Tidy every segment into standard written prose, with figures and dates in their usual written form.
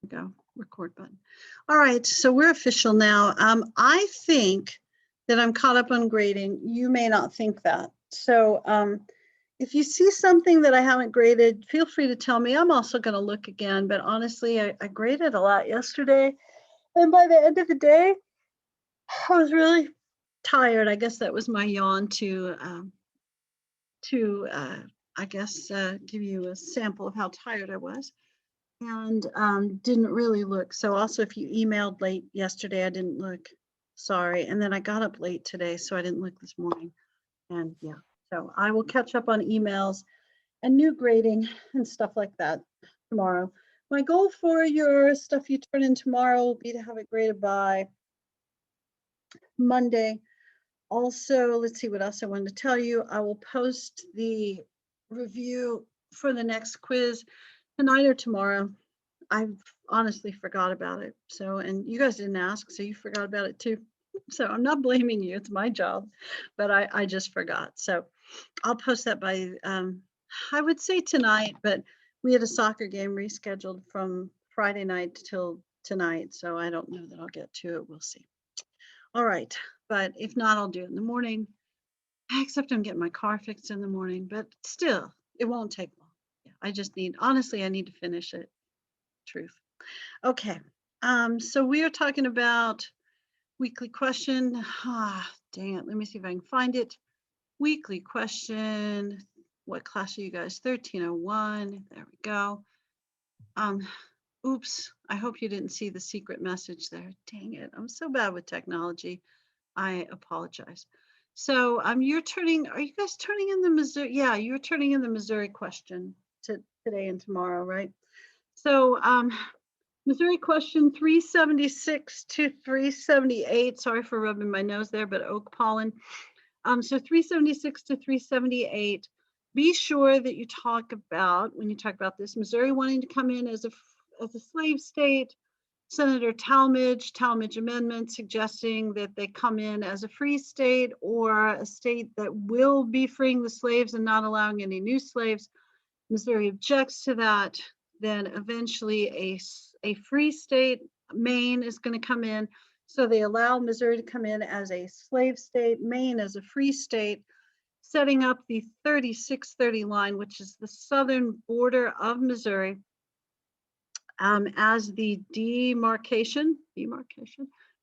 Go, record button. All right, so we're official now. I think that I'm caught up on grading. You may not think that. So if you see something that I haven't graded, feel free to tell me. I'm also going to look again, but honestly, I graded a lot yesterday. And by the end of the day, I was really tired. I guess that was my yawn to I guess, give you a sample of how tired I was. And didn't really look. So also, if you emailed late yesterday, I didn't look. Sorry. And then I got up late today, so I didn't look this morning. And yeah, so I will catch up on emails and new grading and stuff like that tomorrow. My goal for your stuff you turn in tomorrow will be to have it graded by Monday. Also, let's see what else I wanted to tell you. I will post the review for the next quiz tonight or tomorrow. I honestly forgot about it. So, and you guys didn't ask, so you forgot about it too. So I'm not blaming you, it's my job, but I just forgot. So I'll post that by, I would say tonight, but we had a soccer game rescheduled from Friday night till tonight. So I don't know that I'll get to it, we'll see. All right, but if not, I'll do it in the morning, except I'm getting my car fixed in the morning, but still, it won't take long. Yeah, I just need, honestly, I need to finish it. Truth. Okay, so we are talking about weekly question. Dang it, let me see if I can find it. Weekly question. What class are you guys? 1301. There we go. Oops, I hope you didn't see the secret message there. Dang it, I'm so bad with technology. I apologize. So you're turning, are you guys turning in the Missouri? Yeah, you're turning in the Missouri question today and tomorrow, right? So Missouri question 376 to 378. Sorry for rubbing my nose there, but oak pollen. So 376 to 378. Be sure that you talk about, when you talk about this, Missouri wanting to come in as a slave state, Senator Talmadge amendment suggesting that they come in as a free state or a state that will be freeing the slaves and not allowing any new slaves. Missouri objects to that. Then eventually a free state, Maine, is going to come in. So they allow Missouri to come in as a slave state, Maine as a free state, setting up the 3630 line, which is the southern border of Missouri, as the demarcation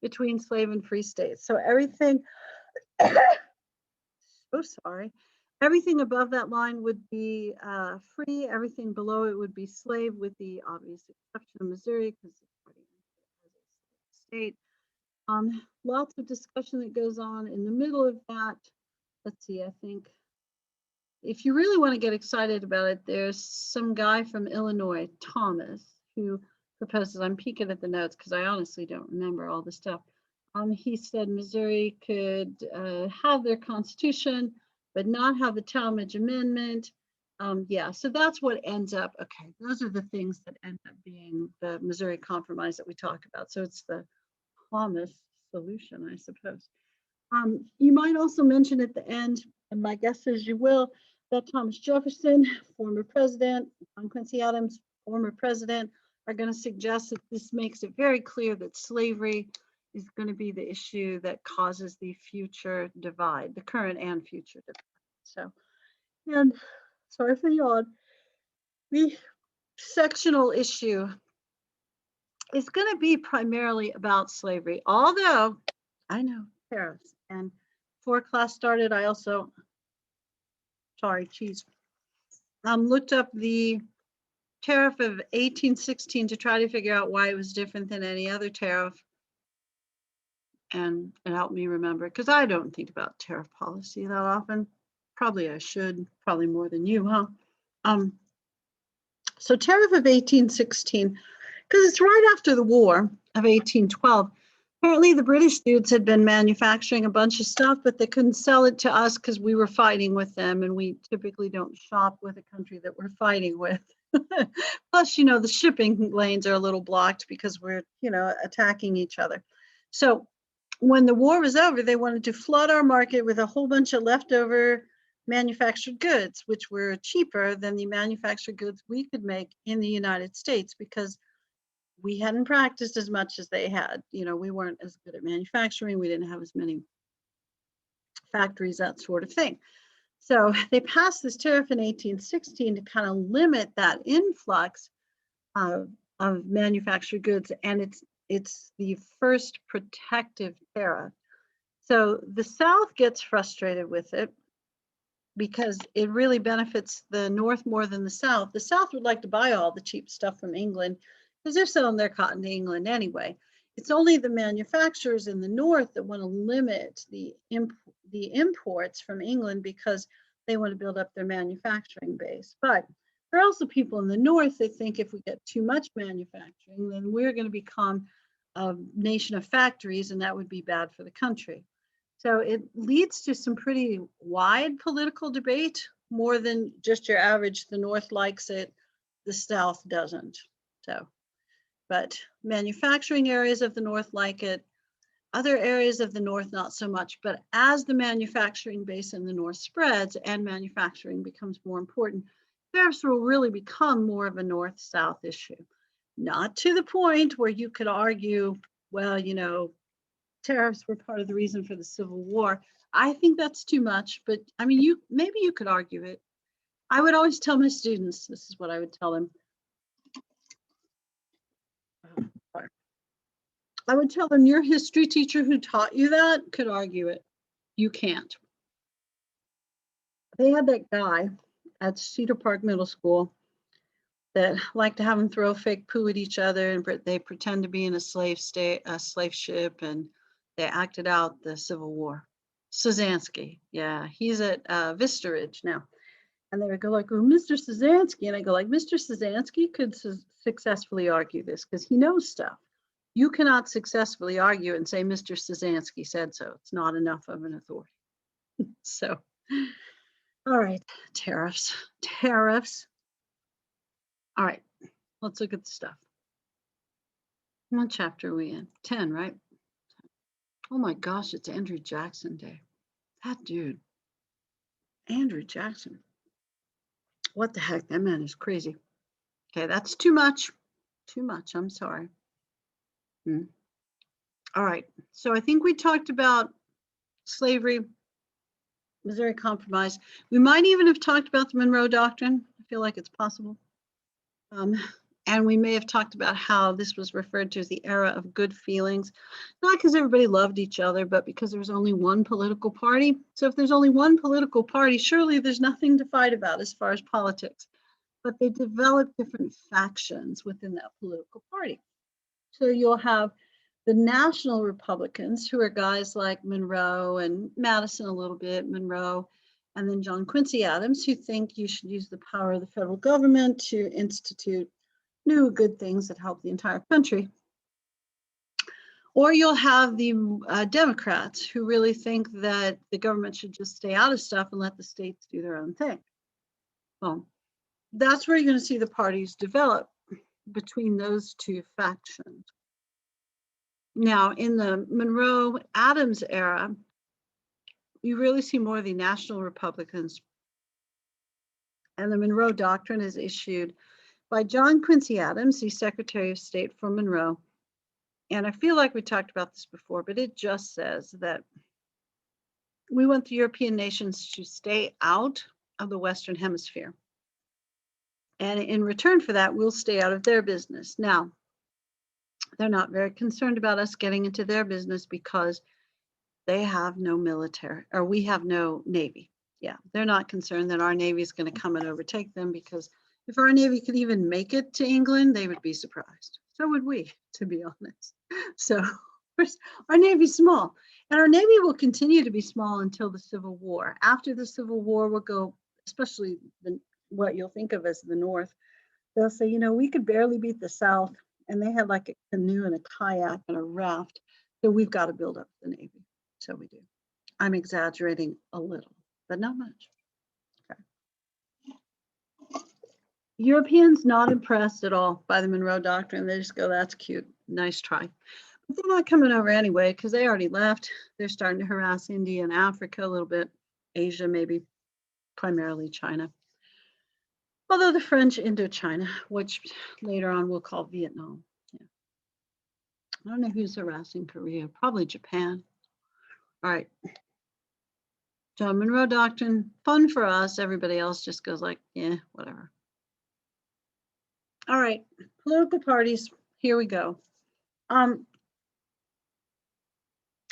between slave and free states. So everything, so sorry, everything above that line would be free. Everything below it would be slave, with the obvious exception of Missouri, because it's already as a state. Lots of discussion that goes on in the middle of that. Let's see, I think if you really want to get excited about it, there's some guy from Illinois, Thomas, who proposes, I'm peeking at the notes because I honestly don't remember all the stuff. He said Missouri could have their constitution, but not have the Talmadge Amendment. Yeah, so that's what ends up, okay, those are the things that end up being the Missouri Compromise that we talk about. So it's the Thomas solution, I suppose. You might also mention at the end, and my guess is you will, that Thomas Jefferson, former president, John Quincy Adams, former president, are going to suggest that this makes it very clear that slavery is going to be the issue that causes the future divide, the current and future divide. So, and sorry for the yawn, the sectional issue is going to be primarily about slavery, although I know tariffs. And before class started, I also, sorry, cheese, looked up the tariff of 1816 to try to figure out why it was different than any other tariff. And it helped me remember, because I don't think about tariff policy that often. Probably I should, probably more than you, huh? So tariff of 1816, because it's right after the war of 1812. Apparently the British dudes had been manufacturing a bunch of stuff, but they couldn't sell it to us because we were fighting with them, and we typically don't shop with a country that we're fighting with. Plus, you know, the shipping lanes are a little blocked because we're, you know, attacking each other. So when the war was over, they wanted to flood our market with a whole bunch of leftover manufactured goods, which were cheaper than the manufactured goods we could make in the United States, because we hadn't practiced as much as they had. You know, we weren't as good at manufacturing. We didn't have as many factories, that sort of thing. So they passed this tariff in 1816 to kind of limit that influx of manufactured goods, and it's the first protective tariff. So the South gets frustrated with it because it really benefits the North more than the South. The South would like to buy all the cheap stuff from England because they're selling their cotton to England anyway. It's only the manufacturers in the North that want to limit the imports from England because they want to build up their manufacturing base. But there are also people in the North that think if we get too much manufacturing, then we're going to become a nation of factories, and that would be bad for the country. So it leads to some pretty wide political debate, more than just your average, the North likes it, the South doesn't. So, but manufacturing areas of the North like it, other areas of the North not so much. But as the manufacturing base in the North spreads and manufacturing becomes more important, tariffs will really become more of a North-South issue. Not to the point where you could argue, well, you know, tariffs were part of the reason for the Civil War. I think that's too much, but I mean, maybe you could argue it. I would always tell my students, this is what I would tell them. I would tell them your history teacher who taught you that could argue it. You can't. They had that guy at Cedar Park Middle School that liked to have them throw fake poo at each other, and they pretend to be in a slave ship, and they acted out the Civil War. Szanski, yeah, he's at Vista Ridge now. And they would go like, well, Mr. Szanski, and I go like, Mr. Szanski could successfully argue this because he knows stuff. You cannot successfully argue and say Mr. Szanski said so. It's not enough of an authority. So, all right, tariffs. All right, let's look at the stuff. What chapter are we in? 10, right? Oh my gosh, it's Andrew Jackson Day. That dude, Andrew Jackson. What the heck? That man is crazy. Okay, that's too much. Too much, I'm sorry. All right, so I think we talked about slavery, Missouri Compromise. We might even have talked about the Monroe Doctrine. I feel like it's possible. And we may have talked about how this was referred to as the era of good feelings, not because everybody loved each other, but because there was only one political party. So if there's only one political party, surely there's nothing to fight about as far as politics. But they developed different factions within that political party. So you'll have the National Republicans, who are guys like Monroe and Madison a little bit, Monroe, and then John Quincy Adams, who think you should use the power of the federal government to institute new good things that help the entire country. Or you'll have the Democrats, who really think that the government should just stay out of stuff and let the states do their own thing. Well, that's where you're going to see the parties develop between those two factions. Now, in the Monroe-Adams era, you really see more of the National Republicans, and the Monroe Doctrine is issued by John Quincy Adams, the Secretary of State for Monroe. And I feel like we talked about this before, but it just says that we want the European nations to stay out of the Western Hemisphere. And in return for that, we'll stay out of their business. Now, they're not very concerned about us getting into their business because they have no military, or we have no Navy. Yeah, they're not concerned that our Navy is going to come and overtake them, because if our Navy could even make it to England, they would be surprised. So would we, to be honest. So our Navy's small, and our Navy will continue to be small until the Civil War. After the Civil War, we'll go, especially what you'll think of as the North, they'll say, you know, we could barely beat the South, and they had like a canoe and a kayak and a raft, so we've got to build up the Navy. So we do. I'm exaggerating a little, but not much. Okay. Europeans not impressed at all by the Monroe Doctrine. They just go, that's cute, nice try. But they're not coming over anyway, because they already left. They're starting to harass India and Africa a little bit, Asia maybe, primarily China. Although the French Indochina, which later on we'll call Vietnam. Yeah. I don't know who's harassing Korea, probably Japan. All right. John Monroe Doctrine, fun for us. Everybody else just goes like, yeah, whatever. All right, political parties, here we go.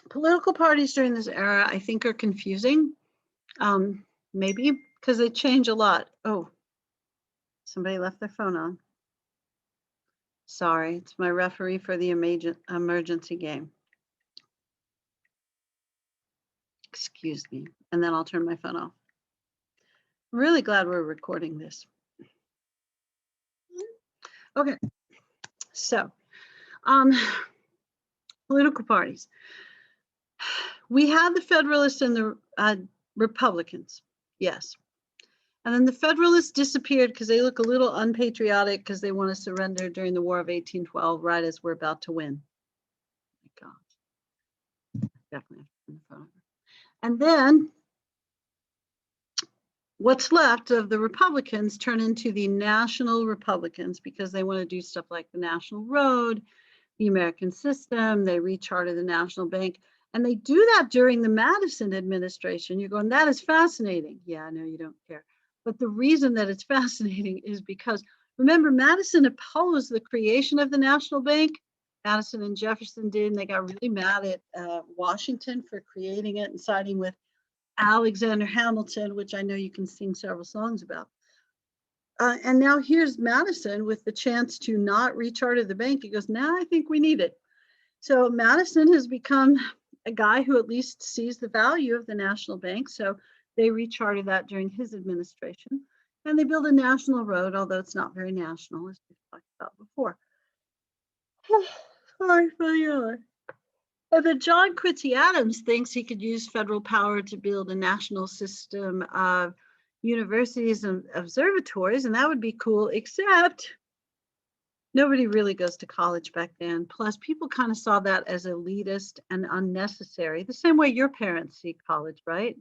Political parties during this era, I think, are confusing. Maybe because they change a lot. Oh, somebody left their phone on. Sorry, it's my referee for the emergency game. Excuse me, and then I'll turn my phone off. I'm really glad we're recording this. Okay, so political parties. We had the Federalists and the Republicans, yes. And then the Federalists disappeared because they look a little unpatriotic because they want to surrender during the War of 1812, right as we're about to win. Oh my God. Definitely have to turn the phone over. And then what's left of the Republicans turn into the National Republicans because they want to do stuff like the National Road, the American System, they recharter the National Bank. And they do that during the Madison administration. You're going, that is fascinating. Yeah, I know you don't care. But the reason that it's fascinating is because, remember, Madison opposed the creation of the National Bank. Madison and Jefferson did, and they got really mad at Washington for creating it and siding with Alexander Hamilton, which I know you can sing several songs about. And now here's Madison with the chance to not recharter the bank. He goes, now I think we need it. So Madison has become a guy who at least sees the value of the National Bank. So they recharted that during his administration. And they build a national road, although it's not very national, as we've talked about before. And then John Quincy Adams thinks he could use federal power to build a national system of universities and observatories, and that would be cool, except nobody really goes to college back then. Plus, people kind of saw that as elitist and unnecessary, the same way your parents see college, right?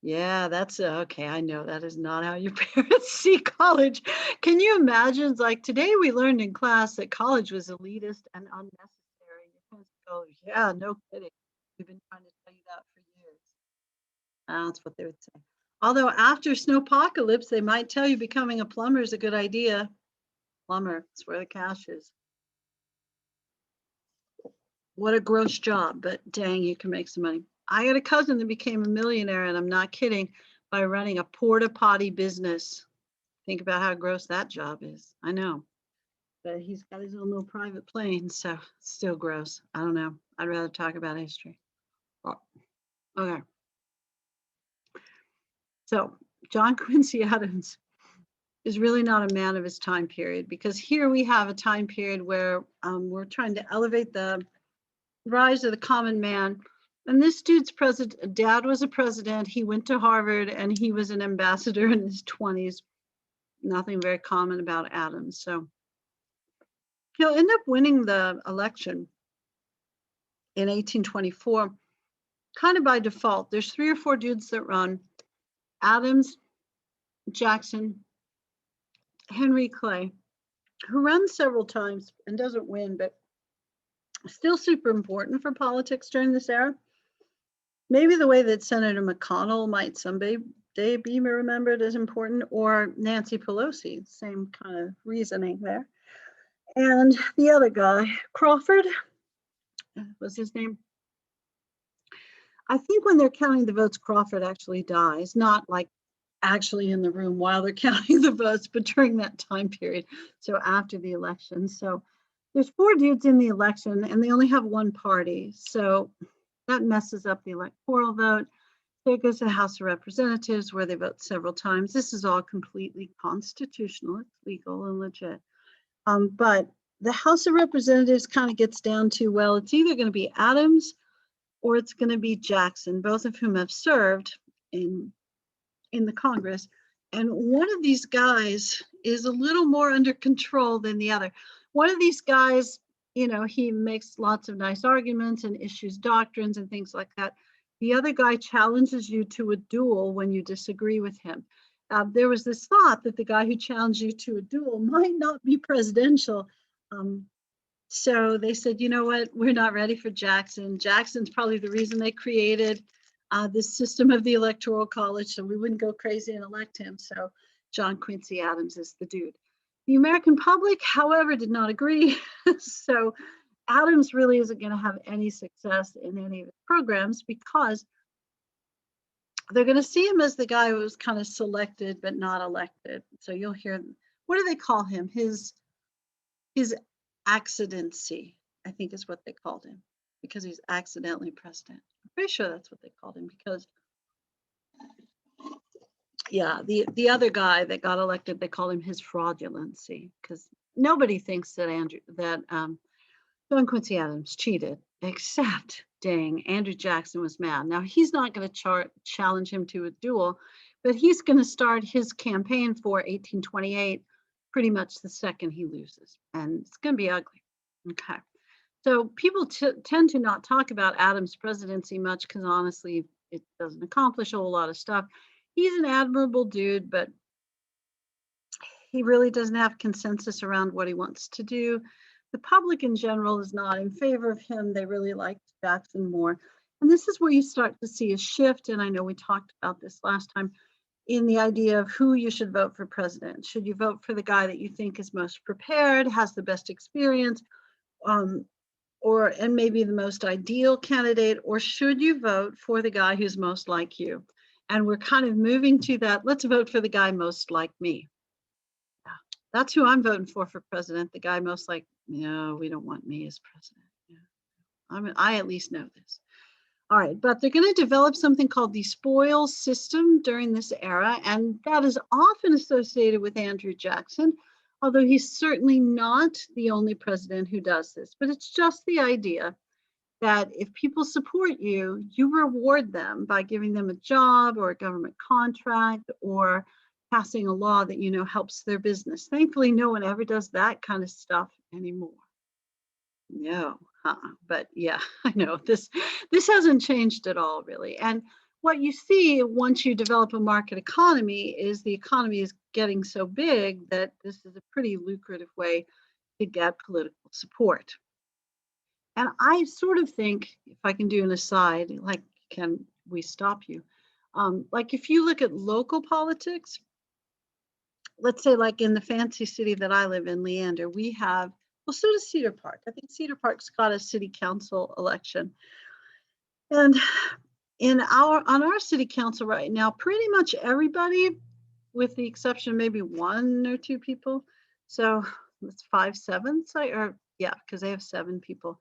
Yeah, that's okay. I know that is not how your parents see college. Can you imagine? It's like today we learned in class that college was elitist and unnecessary. Your parents go, yeah, no kidding. We've been trying to tell you that for years. That's what they would say. Although after snowpocalypse, they might tell you becoming a plumber is a good idea. Plumber, it's where the cash is. What a gross job, but dang, you can make some money. I had a cousin that became a millionaire, and I'm not kidding, by running a porta potty business. Think about how gross that job is. I know, but he's got his own little private plane, so still gross. I don't know. I'd rather talk about history. Oh, okay. So John Quincy Adams is really not a man of his time period, because here we have a time period where we're trying to elevate the rise of the common man. And this dude's dad was a president. He went to Harvard and he was an ambassador in his 20s. Nothing very common about Adams. So he'll end up winning the election in 1824, kind of by default. There's 3 or 4 dudes that run: Adams, Jackson, Henry Clay, who runs several times and doesn't win, but still super important for politics during this era. Maybe the way that Senator McConnell might someday be remembered as important, or Nancy Pelosi, same kind of reasoning there. And the other guy, Crawford, was his name. I think when they're counting the votes, Crawford actually dies, not like actually in the room while they're counting the votes, but during that time period. So after the election. So there's 4 dudes in the election and they only have 1 party. So that messes up the electoral vote. So it goes to the House of Representatives, where they vote several times. This is all completely constitutional. It's legal and legit. But the House of Representatives kind of gets down to, well, it's either going to be Adams or it's going to be Jackson, both of whom have served in the Congress. And one of these guys is a little more under control than the other. One of these guys, you know, he makes lots of nice arguments and issues doctrines and things like that. The other guy challenges you to a duel when you disagree with him. There was this thought that the guy who challenged you to a duel might not be presidential. So they said, you know what, we're not ready for Jackson. Jackson's probably the reason they created this system of the Electoral College, so we wouldn't go crazy and elect him. So John Quincy Adams is the dude. The American public, however, did not agree. So Adams really isn't going to have any success in any of his programs because they're going to see him as the guy who was kind of selected but not elected. So you'll hear, what do they call him? His accidency, I think is what they called him, because he's accidentally president. I'm pretty sure that's what they called him because, yeah, the other guy that got elected, they called him his fraudulency because nobody thinks that John Quincy Adams cheated, except, dang, Andrew Jackson was mad. Now, he's not going to challenge him to a duel, but he's going to start his campaign for 1828 pretty much the second he loses, and it's going to be ugly. Okay. So people tend to not talk about Adams' presidency much because honestly, it doesn't accomplish a whole lot of stuff. He's an admirable dude, but he really doesn't have consensus around what he wants to do. The public in general is not in favor of him. They really like Jackson more. And this is where you start to see a shift. And I know we talked about this last time in the idea of who you should vote for president. Should you vote for the guy that you think is most prepared, has the best experience, and maybe the most ideal candidate, or should you vote for the guy who's most like you? And we're kind of moving to that, let's vote for the guy most like me. That's who I'm voting for president, the guy most like, no, we don't want me as president. Yeah. I at least know this. All right, but they're going to develop something called the spoils system during this era, and that is often associated with Andrew Jackson, although he's certainly not the only president who does this. But it's just the idea that if people support you, you reward them by giving them a job or a government contract or passing a law that you know helps their business. Thankfully, no one ever does that kind of stuff anymore. No, but yeah, I know this hasn't changed at all, really. And what you see once you develop a market economy is the economy is getting so big that this is a pretty lucrative way to get political support. And I sort of think, if I can do an aside, like, can we stop you? Like if you look at local politics, let's say like in the fancy city that I live in, Leander, we have, well, so does Cedar Park. I think Cedar Park's got a city council election. And on our city council right now, pretty much everybody, with the exception of maybe one or two people, so it's 5/7, or yeah, because they have 7 people.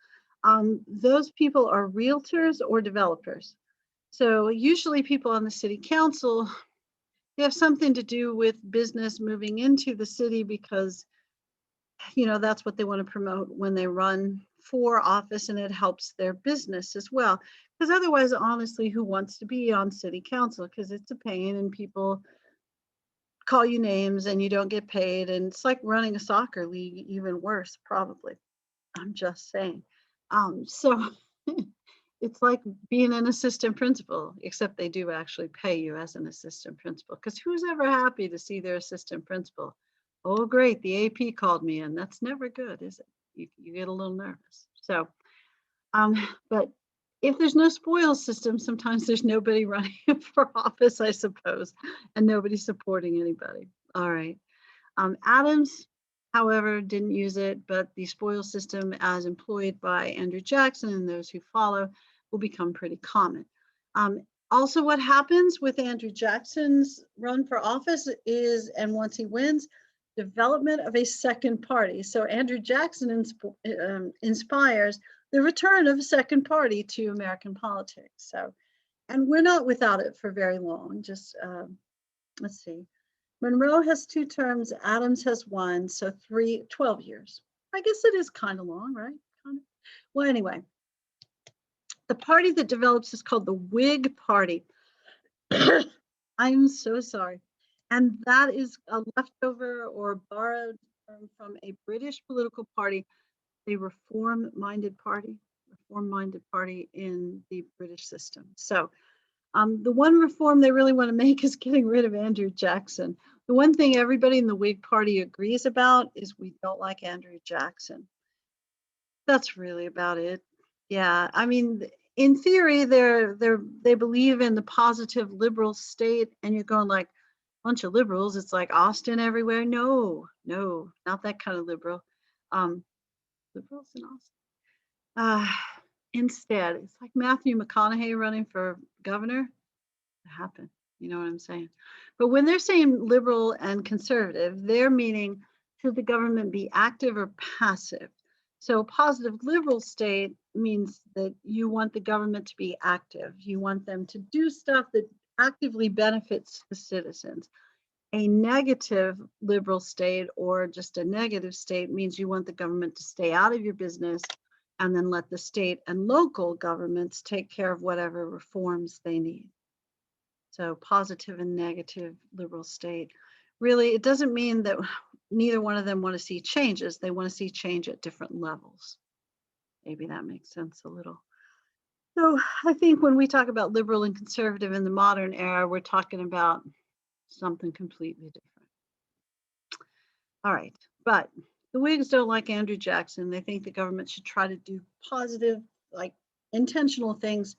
Those people are realtors or developers. So usually people on the city council, they have something to do with business moving into the city because, you know, that's what they want to promote when they run for office, and it helps their business as well. Because otherwise, honestly, who wants to be on city council? Because it's a pain and people call you names and you don't get paid. And it's like running a soccer league, even worse, probably. I'm just saying. So it's like being an assistant principal, except they do actually pay you as an assistant principal. Because who's ever happy to see their assistant principal? Oh, great, the AP called me in. That's never good, is it? You get a little nervous. So, but if there's no spoils system, sometimes there's nobody running for office, I suppose, and nobody supporting anybody. All right. Adams, however, didn't use it, but the spoils system as employed by Andrew Jackson and those who follow will become pretty common. Also, what happens with Andrew Jackson's run for office is, and once he wins, development of a second party. So Andrew Jackson inspires the return of a second party to American politics. So, and we're not without it for very long. Just let's see. Monroe has 2 terms, Adams has 1, so 12 years. I guess it is kind of long, right? Kind of. Well, anyway, the party that develops is called the Whig Party. I'm so sorry. And that is a leftover or borrowed term from a British political party, a reform-minded party in the British system. So the one reform they really want to make is getting rid of Andrew Jackson. The one thing everybody in the Whig Party agrees about is we don't like Andrew Jackson. That's really about it. Yeah, I mean, in theory, they believe in the positive liberal state, and you're going like, bunch of liberals. It's like Austin everywhere. No, no, not that kind of liberal. Um, Liberals in Austin. Uh, Instead, it's like Matthew McConaughey running for governor. It happened. You know what I'm saying? But when they're saying liberal and conservative, they're meaning should the government be active or passive? So positive liberal state means that you want the government to be active. You want them to do stuff that actively benefits the citizens. A negative liberal state or just a negative state means you want the government to stay out of your business and then let the state and local governments take care of whatever reforms they need. So positive and negative liberal state. Really, it doesn't mean that neither one of them want to see changes. They want to see change at different levels. Maybe that makes sense a little. So I think when we talk about liberal and conservative in the modern era, we're talking about something completely different. All right, but the Whigs don't like Andrew Jackson. They think the government should try to do positive, like intentional things,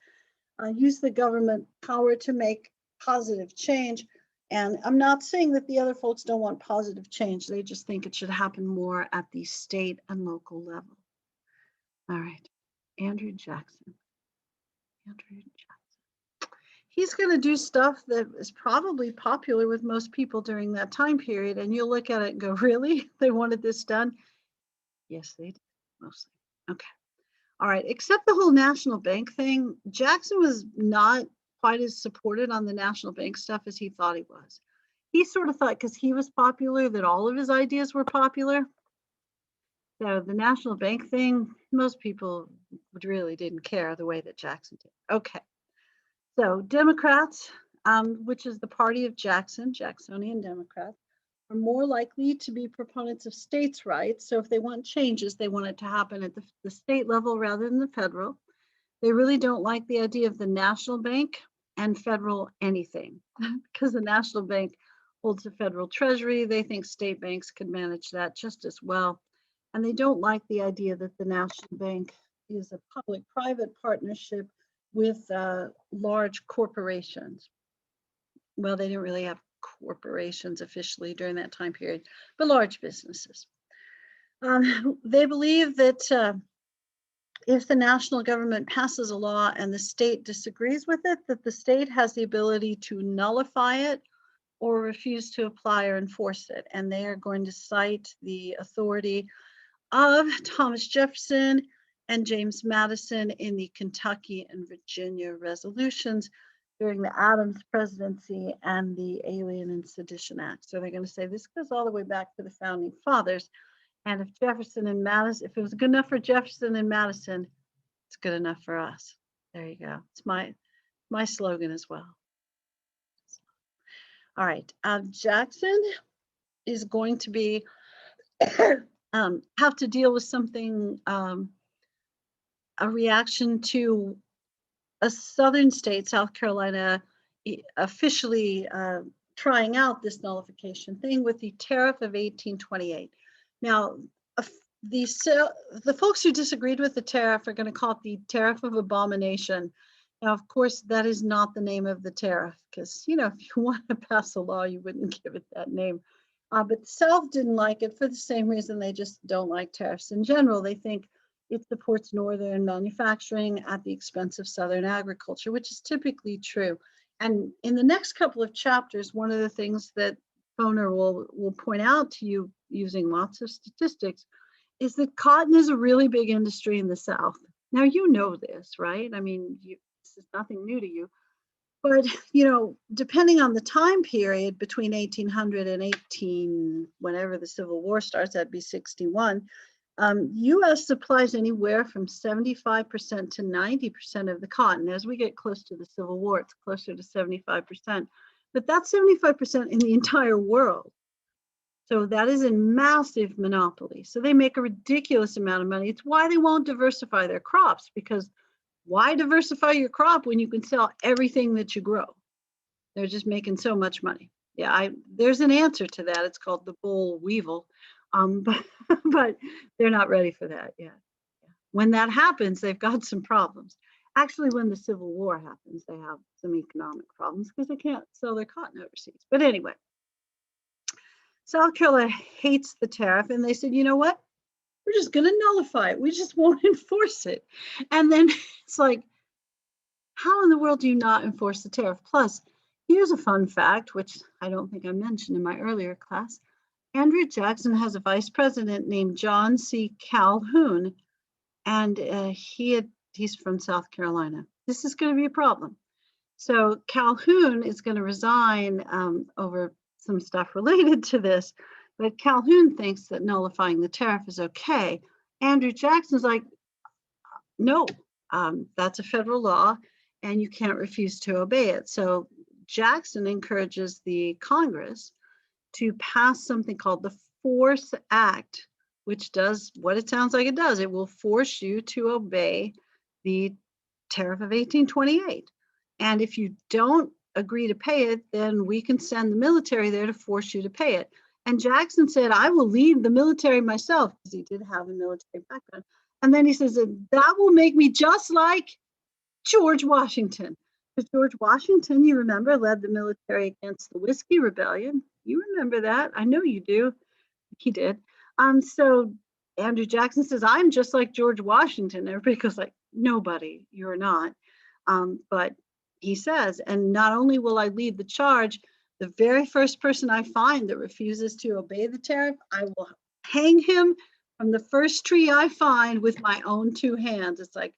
use the government power to make positive change. And I'm not saying that the other folks don't want positive change. They just think it should happen more at the state and local level. All right, Andrew Jackson. Andrew Jackson. He's going to do stuff that is probably popular with most people during that time period. And you'll look at it and go, really? They wanted this done? Yes, they did, mostly. Okay. All right. Except the whole national bank thing, Jackson was not quite as supported on the national bank stuff as he thought he was. He sort of thought because he was popular that all of his ideas were popular. So the national bank thing, most people really didn't care the way that Jackson did. Okay. So Democrats, which is the party of Jackson, Jacksonian Democrats, are more likely to be proponents of states' rights. So if they want changes, they want it to happen at the state level rather than the federal. They really don't like the idea of the national bank and federal anything because the national bank holds a federal treasury. They think state banks could manage that just as well. And they don't like the idea that the national bank is a public-private partnership with large corporations. Well, they didn't really have corporations officially during that time period, but large businesses. They believe that if the national government passes a law and the state disagrees with it, that the state has the ability to nullify it or refuse to apply or enforce it. And they are going to cite the authority of Thomas Jefferson and James Madison in the Kentucky and Virginia resolutions during the Adams presidency and the Alien and Sedition Act. So they're going to say this goes all the way back to the founding fathers. And if Jefferson and Madison, if it was good enough for Jefferson and Madison, it's good enough for us. There you go. It's my slogan as well. All right, Jackson is going to be have to deal with something, a reaction to a southern state, South Carolina, officially trying out this nullification thing with the Tariff of 1828. Now, the folks who disagreed with the tariff are going to call it the Tariff of Abomination. Now, of course, that is not the name of the tariff because, you know, if you want to pass a law, you wouldn't give it that name. But the South didn't like it for the same reason they just don't like tariffs in general. They think it supports Northern manufacturing at the expense of Southern agriculture, which is typically true. And in the next couple of chapters, one of the things that Boner will point out to you using lots of statistics is that cotton is a really big industry in the South. Now, you know this, right? I mean, this is nothing new to you. But, you know, depending on the time period between 1800 and 18, whenever the Civil War starts, that'd be 61, U.S. supplies anywhere from 75% to 90% of the cotton. As we get close to the Civil War, it's closer to 75%. But that's 75% in the entire world. So that is a massive monopoly. So they make a ridiculous amount of money. It's why they won't diversify their crops, because why diversify your crop when you can sell everything that you grow? They're just making so much money. Yeah, there's an answer to that. It's called the boll weevil, but they're not ready for that yet. when that happens, they've got some problems. Actually, when the Civil War happens, they have some economic problems because they can't sell their cotton overseas. But anyway, South Carolina hates the tariff, and they said, you know what? We're just going to nullify it. We just won't enforce it. And then it's like, how in the world do you not enforce the tariff? Plus, here's a fun fact, which I don't think I mentioned in my earlier class. Andrew Jackson has a vice president named John C. Calhoun, and he's from South Carolina. This is going to be a problem. So Calhoun is going to resign over some stuff related to this, but Calhoun thinks that nullifying the tariff is okay. Andrew Jackson's like, no, that's a federal law, and you can't refuse to obey it. So Jackson encourages the Congress to pass something called the Force Act, which does what it sounds like it does. It will force you to obey the Tariff of 1828. And if you don't agree to pay it, then we can send the military there to force you to pay it. And Jackson said, I will lead the military myself, because he did have a military background. And then he says, that will make me just like George Washington. Because George Washington, you remember, led the military against the Whiskey Rebellion. You remember that. I know you do. He did. So Andrew Jackson says, I'm just like George Washington. Everybody goes like, nobody, you're not. But he says, and not only will I lead the charge, the very first person I find that refuses to obey the tariff, I will hang him from the first tree I find with my own two hands. It's like,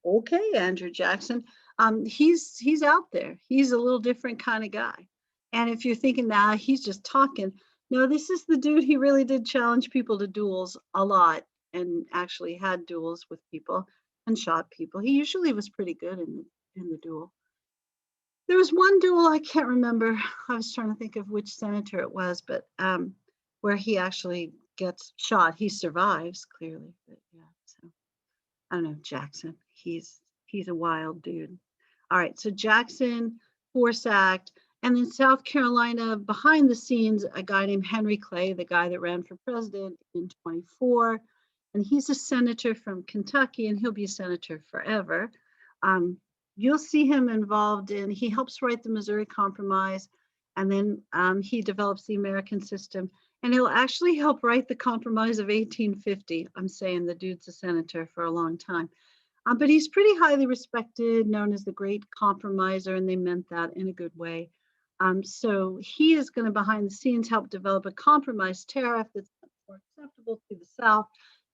okay, Andrew Jackson. He's out there. He's a little different kind of guy. And if you're thinking, nah, he's just talking. No, this is the dude. He really did challenge people to duels a lot, and actually had duels with people and shot people. He usually was pretty good in the duel. There was one duel, I can't remember. I was trying to think of which senator it was, but where he actually gets shot. He survives, clearly. But yeah, so I don't know, Jackson. He's a wild dude. All right, so Jackson, Force Act, and then South Carolina, behind the scenes, a guy named Henry Clay, the guy that ran for president in 24. And he's a senator from Kentucky, and he'll be a senator forever. You'll see him involved he helps write the Missouri Compromise, and then he develops the American system, and he'll actually help write the Compromise of 1850. I'm saying the dude's a senator for a long time. But he's pretty highly respected, known as the Great Compromiser, and they meant that in a good way. So he is going to, behind the scenes, help develop a compromise tariff that's more acceptable to the South,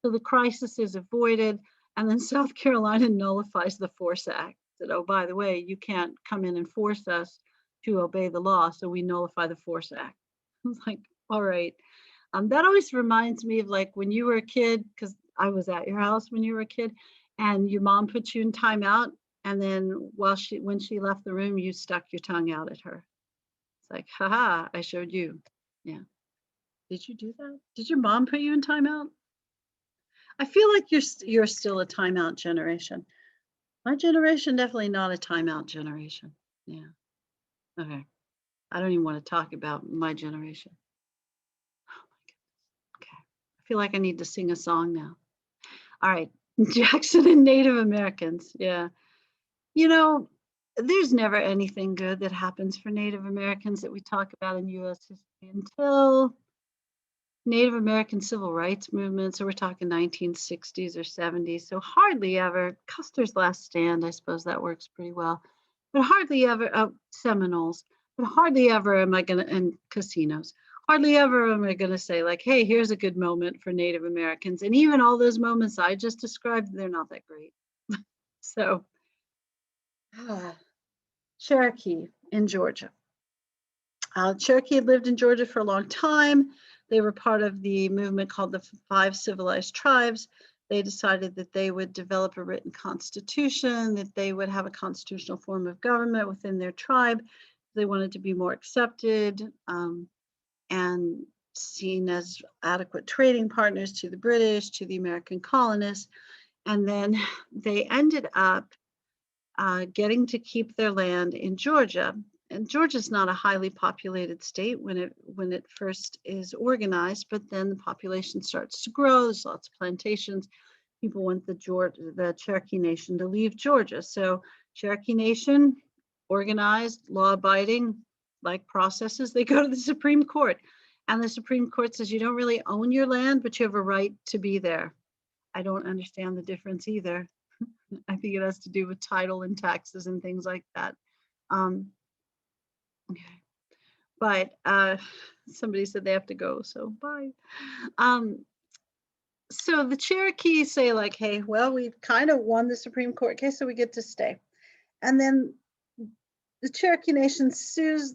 so the crisis is avoided. And then South Carolina nullifies the Force Act. That, oh, by the way, you can't come in and force us to obey the law, so we nullify the Force Act. I was like, all right. That always reminds me of like when you were a kid, because I was at your house when you were a kid, and your mom put you in timeout, and then when she left the room, you stuck your tongue out at her. It's like, haha, I showed you. Yeah. Did you do that? Did your mom put you in timeout? I feel like you're still a timeout generation. My generation, definitely not a timeout generation. Yeah. Okay. I don't even want to talk about my generation. Oh my goodness. Okay. I feel like I need to sing a song now. All right. Jackson and Native Americans. Yeah. You know, there's never anything good that happens for Native Americans that we talk about in U.S. history until Native American civil rights movement. So we're talking 1960s or 70s. So hardly ever. Custer's Last Stand, I suppose that works pretty well. But hardly ever, Seminoles, but hardly ever am I going to, and casinos, hardly ever am I going to say like, hey, here's a good moment for Native Americans. And even all those moments I just described, they're not that great. So Cherokee in Georgia. Cherokee had lived in Georgia for a long time. They were part of the movement called the Five Civilized Tribes. They decided that they would develop a written constitution, that they would have a constitutional form of government within their tribe. They wanted to be more accepted and seen as adequate trading partners to the British, to the American colonists. And then they ended up getting to keep their land in Georgia. And Georgia's not a highly populated state when it first is organized, but then the population starts to grow. There's lots of plantations. people want the Cherokee Nation to leave Georgia. So Cherokee Nation, organized, law-abiding, like processes, they go to the Supreme Court. And the Supreme Court says you don't really own your land, but you have a right to be there. I don't understand the difference either. I think it has to do with title and taxes and things like that. Okay. But somebody said they have to go, so bye. So the Cherokee say like, hey, well, we've kind of won the Supreme Court case, so we get to stay. And then the Cherokee Nation sues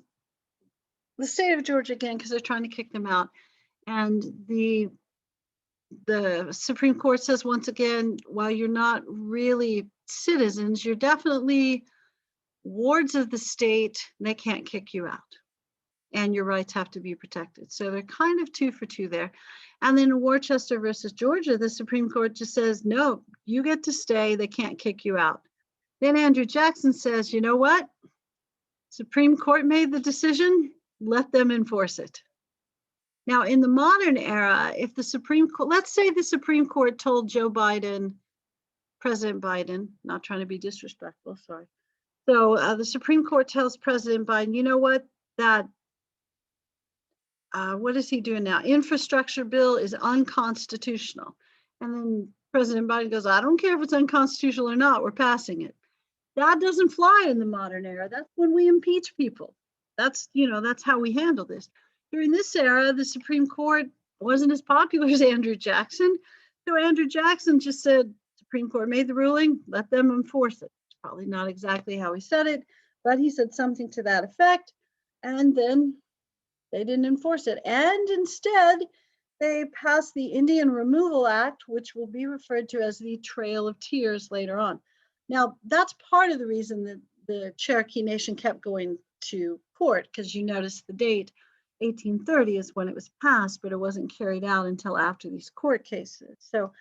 the state of Georgia again because they're trying to kick them out. And the Supreme Court says once again, while you're not really citizens, you're definitely wards of the state, and they can't kick you out. And your rights have to be protected. So they're kind of 2 for 2 there. And then in Worcester versus Georgia, the Supreme Court just says, no, you get to stay, they can't kick you out. Then Andrew Jackson says, you know what? Supreme Court made the decision, let them enforce it. Now in the modern era, if the Supreme Court, let's say the Supreme Court told Joe Biden, President Biden, not trying to be disrespectful, sorry. So the Supreme Court tells President Biden, you know what, that what is he doing now? Infrastructure bill is unconstitutional. And then President Biden goes, I don't care if it's unconstitutional or not, we're passing it. That doesn't fly in the modern era. That's when we impeach people. That's, that's how we handle this. During this era, the Supreme Court wasn't as popular as Andrew Jackson. So Andrew Jackson just said, Supreme Court made the ruling, let them enforce it. It's probably not exactly how he said it, but he said something to that effect. And then they didn't enforce it. And instead, they passed the Indian Removal Act, which will be referred to as the Trail of Tears later on. Now, that's part of the reason that the Cherokee Nation kept going to court, because you notice the date, 1830 is when it was passed, but it wasn't carried out until after these court cases. So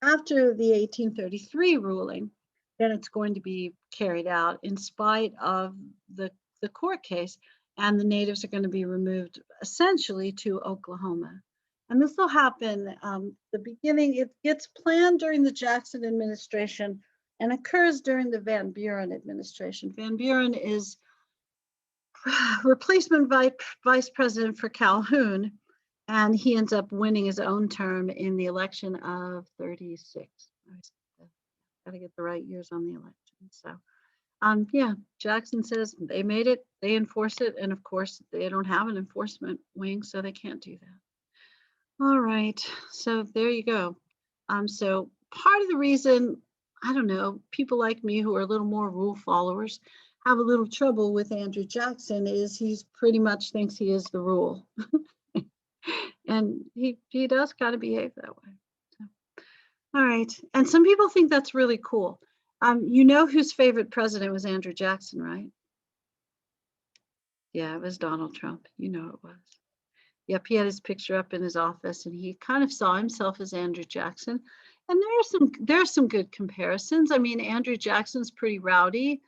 after the 1833 ruling, then it's going to be carried out in spite of the court case, and the natives are going to be removed essentially to Oklahoma. And this will happen, the beginning, it gets planned during the Jackson administration and occurs during the Van Buren administration. Van Buren is replacement vice president for Calhoun, and he ends up winning his own term in the election of 36. Got to get the right years on the election. So yeah, Jackson says they made it, they enforce it, and of course they don't have an enforcement wing, so they can't do that. All right, so there you go. So part of the reason, I don't know, people like me who are a little more rule followers have a little trouble with Andrew Jackson is he's pretty much thinks he is the rule. And he does kind of behave that way. So, all right, and some people think that's really cool. You know whose favorite president was Andrew Jackson, right? Yeah, it was Donald Trump. You know it was. Yep, he had his picture up in his office, and he kind of saw himself as Andrew Jackson. And there are some good comparisons. I mean, Andrew Jackson's pretty rowdy.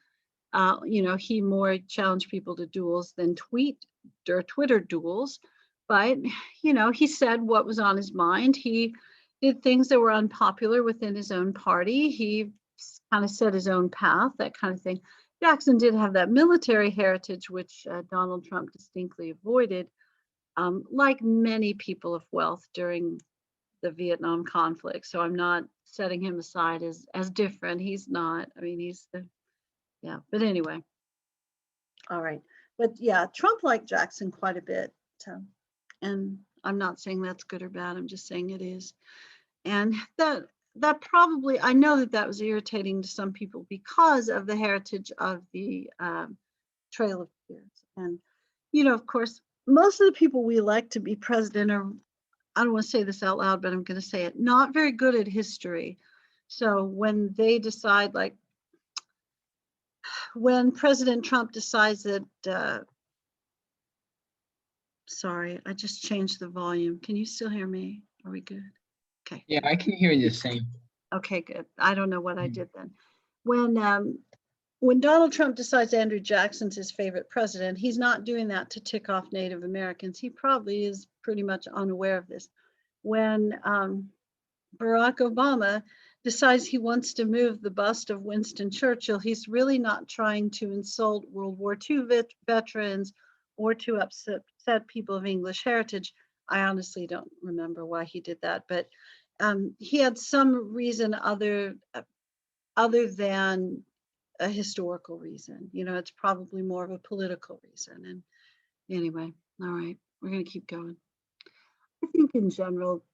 He more challenged people to duels than Twitter duels. But, he said what was on his mind. He did things that were unpopular within his own party. He kind of set his own path, that kind of thing. Jackson did have that military heritage, which Donald Trump distinctly avoided, like many people of wealth during the Vietnam conflict. So I'm not setting him aside as different. He's not. I mean, but anyway. All right. But yeah, Trump liked Jackson quite a bit. And I'm not saying that's good or bad. I'm just saying it is. And that probably, I know that was irritating to some people because of the heritage of the Trail of Tears. And, of course, most of the people we elect to be president are, I don't want to say this out loud, but I'm going to say it, not very good at history. So when they decide, like, when President Trump decides that, sorry, I just changed the volume. Can you still hear me? Are we good? Okay. Yeah, I can hear you the same. Okay, good. I don't know what I did then. When Donald Trump decides Andrew Jackson's his favorite president, he's not doing that to tick off Native Americans. He probably is pretty much unaware of this. When Barack Obama decides he wants to move the bust of Winston Churchill, he's really not trying to insult World War II veterans or to upset people of English heritage. I honestly don't remember why he did that, but he had some reason other than a historical reason. You know, it's probably more of a political reason. And anyway, all right, we're going to keep going. I think in general,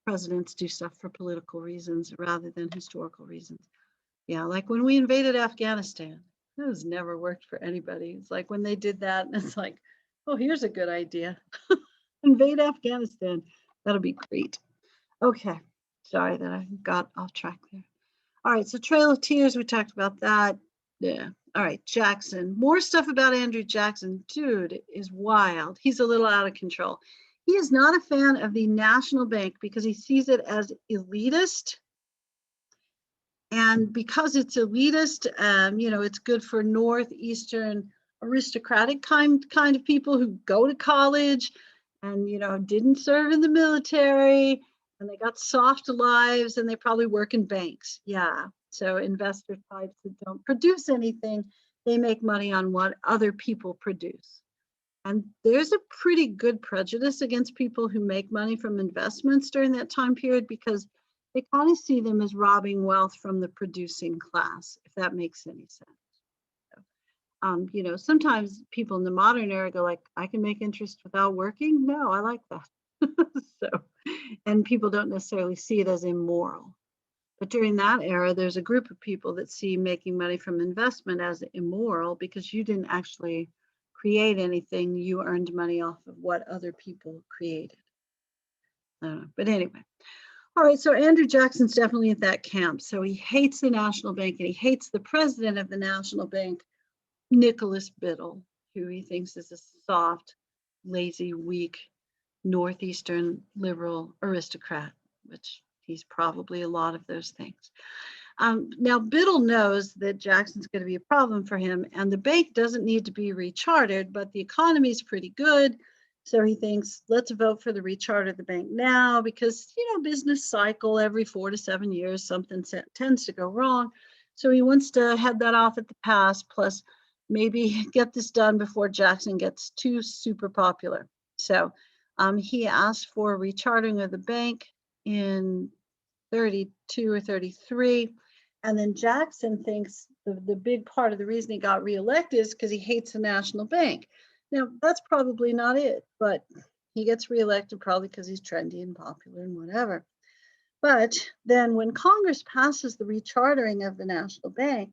presidents do stuff for political reasons rather than historical reasons. Yeah, like when we invaded Afghanistan, it has never worked for anybody. It's like when they did that, and it's like, oh, here's a good idea. Invade Afghanistan. That'll be great. Okay, sorry that I got off track there. All right, so Trail of Tears, we talked about that. Yeah. All right, Jackson. More stuff about Andrew Jackson. Dude is wild. He's a little out of control. He is not a fan of the National Bank because he sees it as elitist. And because it's elitist, you know, it's good for Northeastern aristocratic kind of people who go to college and, you know, didn't serve in the military and they got soft lives and they probably work in banks. Yeah. So investor types that don't produce anything, they make money on what other people produce. And there's a pretty good prejudice against people who make money from investments during that time period because they kind of see them as robbing wealth from the producing class, if that makes any sense. You know, sometimes people in the modern era go like, I can make interest without working. No, I like that. So, and people don't necessarily see it as immoral. But during that era, there's a group of people that see making money from investment as immoral because you didn't actually create anything. You earned money off of what other people created. But anyway. All right, so Andrew Jackson's definitely at that camp. So he hates the National Bank and he hates the president of the National Bank, Nicholas Biddle, who he thinks is a soft, lazy, weak, Northeastern liberal aristocrat, which he's probably a lot of those things. Now, Biddle knows that Jackson's going to be a problem for him, and the bank doesn't need to be rechartered, but the economy is pretty good. So he thinks, let's vote for the recharter of the bank now because, you know, business cycle, every 4 to 7 years, something tends to go wrong. So he wants to head that off at the pass, plus maybe get this done before Jackson gets too super popular. So he asked for a rechartering of the bank in 32 or 33. And then Jackson thinks the big part of the reason he got reelected is because he hates the National Bank. Now, that's probably not it, but he gets reelected probably because he's trendy and popular and whatever. But then when Congress passes the rechartering of the National Bank,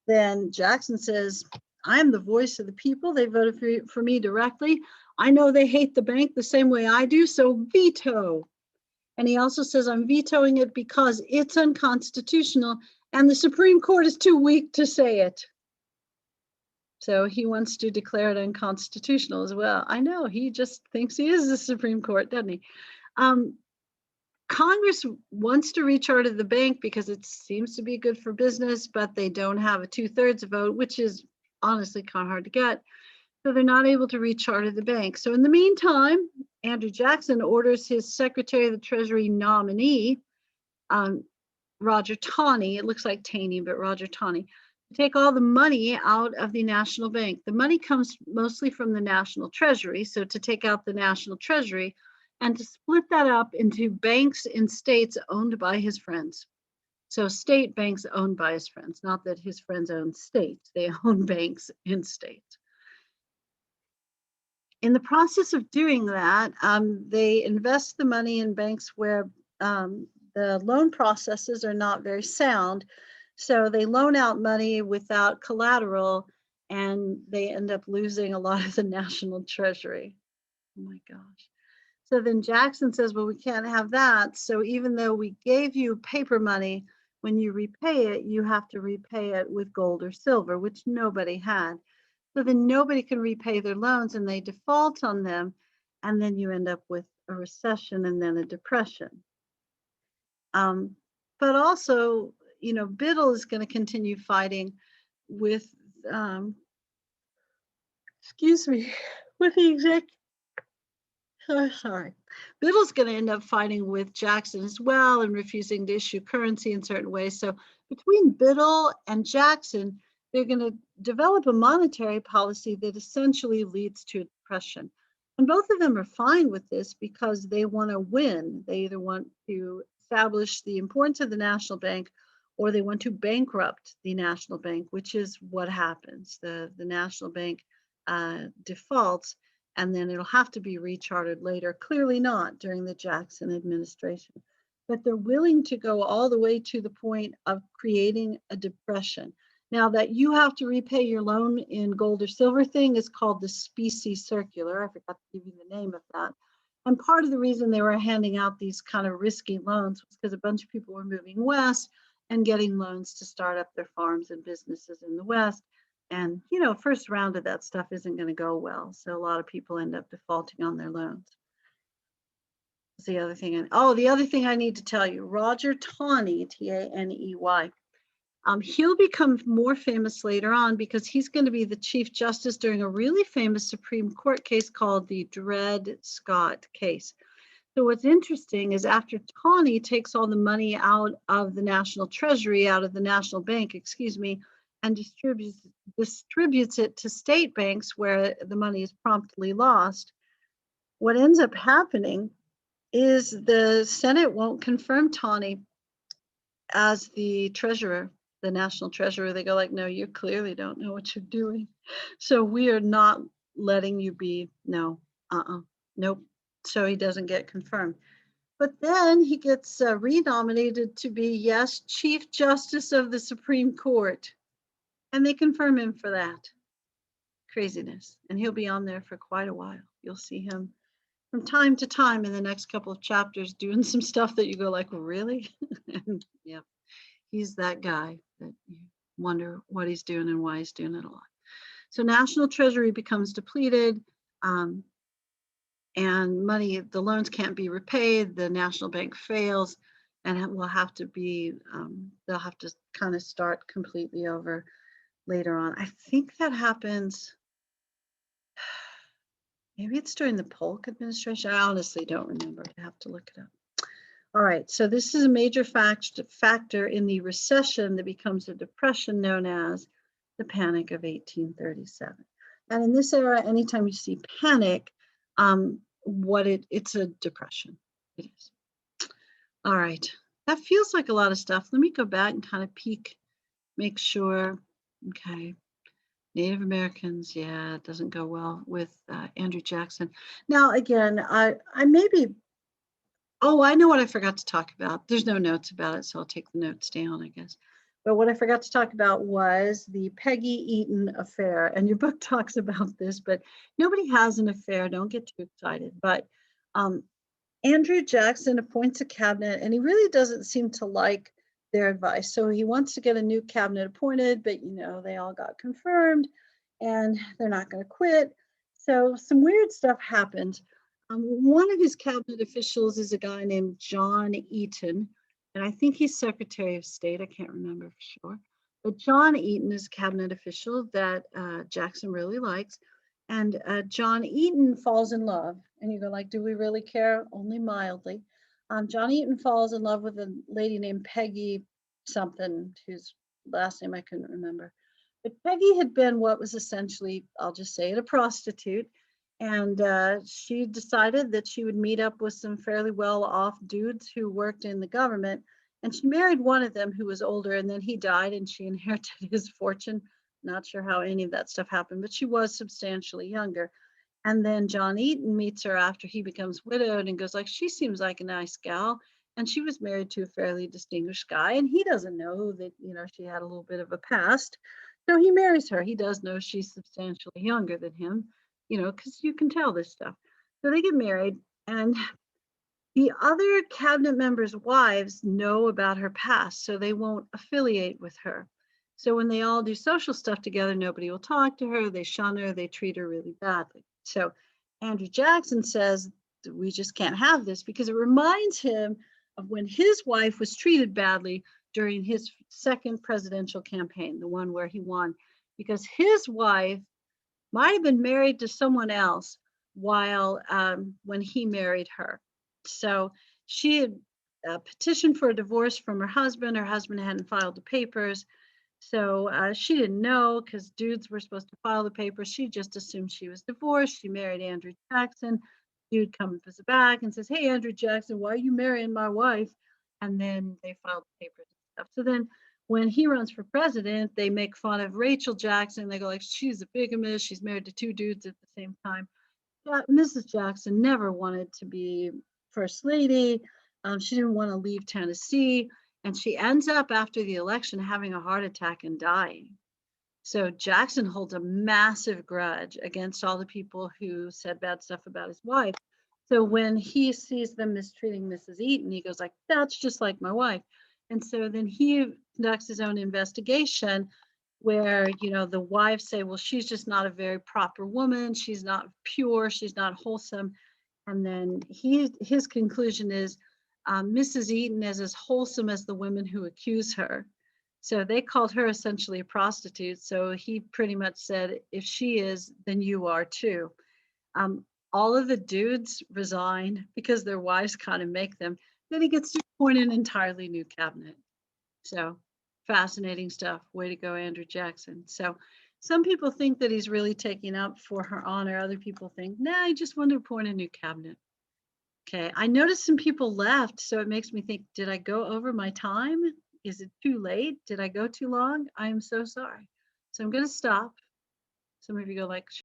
then Jackson says, I'm the voice of the people. They voted for me directly. I know they hate the bank the same way I do, so veto. And he also says, I'm vetoing it because it's unconstitutional and the Supreme Court is too weak to say it. So he wants to declare it unconstitutional as well. I know, he just thinks he is the Supreme Court, doesn't he? Congress wants to recharter the bank because it seems to be good for business, but they don't have a 2/3 vote, which is honestly kind of hard to get. So they're not able to recharter the bank. So in the meantime, Andrew Jackson orders his Secretary of the Treasury nominee, Roger Taney, it looks like Taney, but Roger Taney, to take all the money out of the National Bank. The money comes mostly from the National Treasury, so to take out the National Treasury and to split that up into banks in states owned by his friends. So state banks owned by his friends, not that his friends own states, they own banks in states. In the process of doing that, they invest the money in banks where the loan processes are not very sound. So they loan out money without collateral and they end up losing a lot of the national treasury. Oh my gosh. So then Jackson says, well, we can't have that. So even though we gave you paper money, when you repay it, you have to repay it with gold or silver, which nobody had. So then nobody can repay their loans and they default on them. And then you end up with a recession and then a depression. But also, you know, Biddle is going to continue fighting with, with the sorry. Biddle's going to end up fighting with Jackson as well and refusing to issue currency in certain ways. So between Biddle and Jackson, they're going to develop a monetary policy that essentially leads to a depression. And both of them are fine with this because they want to win. They either want to establish the importance of the national bank or they want to bankrupt the national bank, which is what happens. The national bank defaults, and then it'll have to be rechartered later. Clearly not during the Jackson administration. But they're willing to go all the way to the point of creating a depression. Now, that you have to repay your loan in gold or silver thing is called the specie circular. I forgot to give you the name of that. And part of the reason they were handing out these kind of risky loans was because a bunch of people were moving west and getting loans to start up their farms and businesses in the West. And, you know, first round of that stuff isn't going to go well. So a lot of people end up defaulting on their loans. That's the other thing. The other thing I need to tell you, Roger Taney, Taney, he'll become more famous later on because he's going to be the Chief Justice during a really famous Supreme Court case called the Dred Scott case. So what's interesting is after Taney takes all the money out of the national treasury, out of the national bank, and distributes it to state banks where the money is promptly lost, what ends up happening is the Senate won't confirm Taney as the treasurer, the national treasurer. They go like, no, you clearly don't know what you're doing. So we are not letting you be, nope. So he doesn't get confirmed. But then he gets renominated to be, yes, Chief Justice of the Supreme Court. And they confirm him for that. Craziness. And he'll be on there for quite a while. You'll see him from time to time in the next couple of chapters doing some stuff that you go like, really? And yeah, he's that guy that you wonder what he's doing and why he's doing it a lot. So national treasury becomes depleted. And the loans can't be repaid, the national bank fails, and will have to be, they'll have to kind of start completely over later on. I think that happens, maybe it's during the Polk administration. I honestly don't remember. I have to look it up. All right, so this is a major factor in the recession that becomes a depression known as the Panic of 1837. And in this era, anytime you see panic, it's a depression. It is. All right, that feels like a lot of stuff. Let me go back and kind of peek, make sure. Okay, Native Americans, yeah, it doesn't go well with Andrew Jackson. Now, again, I know what I forgot to talk about. There's no notes about it, so I'll take the notes down, I guess. But what I forgot to talk about was the Peggy Eaton affair. And your book talks about this, but nobody has an affair. Don't get too excited. But Andrew Jackson appoints a cabinet, and he really doesn't seem to like their advice. So he wants to get a new cabinet appointed, but they all got confirmed and they're not going to quit. So some weird stuff happened. One of his cabinet officials is a guy named John Eaton, and I think he's Secretary of State. I can't remember for sure. But John Eaton is a cabinet official that Jackson really likes. And John Eaton falls in love. And you go like, do we really care? Only mildly. John Eaton falls in love with a lady named Peggy something, whose last name I couldn't remember. But Peggy had been what was essentially, I'll just say it, a prostitute. And she decided that she would meet up with some fairly well-off dudes who worked in the government. And she married one of them who was older, and then he died and she inherited his fortune. Not sure how any of that stuff happened, but she was substantially younger. And then John Eaton meets her after he becomes widowed and goes like, she seems like a nice gal. And she was married to a fairly distinguished guy. And he doesn't know that, she had a little bit of a past. So he marries her. He does know she's substantially younger than him, because you can tell this stuff. So they get married, and the other cabinet members' wives know about her past, so they won't affiliate with her. So when they all do social stuff together, nobody will talk to her. They shun her. They treat her really badly. So Andrew Jackson says, we just can't have this, because it reminds him of when his wife was treated badly during his second presidential campaign, the one where he won, because his wife might have been married to someone else, while when he married her. So she had petitioned for a divorce from her husband. Her husband hadn't filed the papers. So she didn't know because dudes were supposed to file the papers. She just assumed she was divorced. She married Andrew Jackson. Dude comes back and says, "Hey, Andrew Jackson, why are you marrying my wife?" And then they filed the papers and stuff. So then when he runs for president, they make fun of Rachel Jackson. They go like, "She's a bigamist. She's married to two dudes at the same time." Mrs. Jackson never wanted to be first lady. She didn't want to leave Tennessee. And she ends up after the election having a heart attack and dying. So Jackson holds a massive grudge against all the people who said bad stuff about his wife. So when he sees them mistreating Mrs. Eaton, he goes like, "That's just like my wife." And so then he conducts his own investigation where, the wives say, "Well, she's just not a very proper woman. She's not pure. She's not wholesome." And then his conclusion is Mrs. Eaton is as wholesome as the women who accuse her. So they called her essentially a prostitute. So he pretty much said, if she is, then you are too. All of the dudes resign because their wives kind of make them. Then he gets to appoint an entirely new cabinet. So fascinating stuff. Way to go, Andrew Jackson. So some people think that he's really taking up for her honor. Other people think, nah, he just wanted to appoint a new cabinet. Okay, I noticed some people left, so it makes me think, did I go over my time? Is it too late? Did I go too long? I am so sorry. So I'm going to stop. Some of you go like,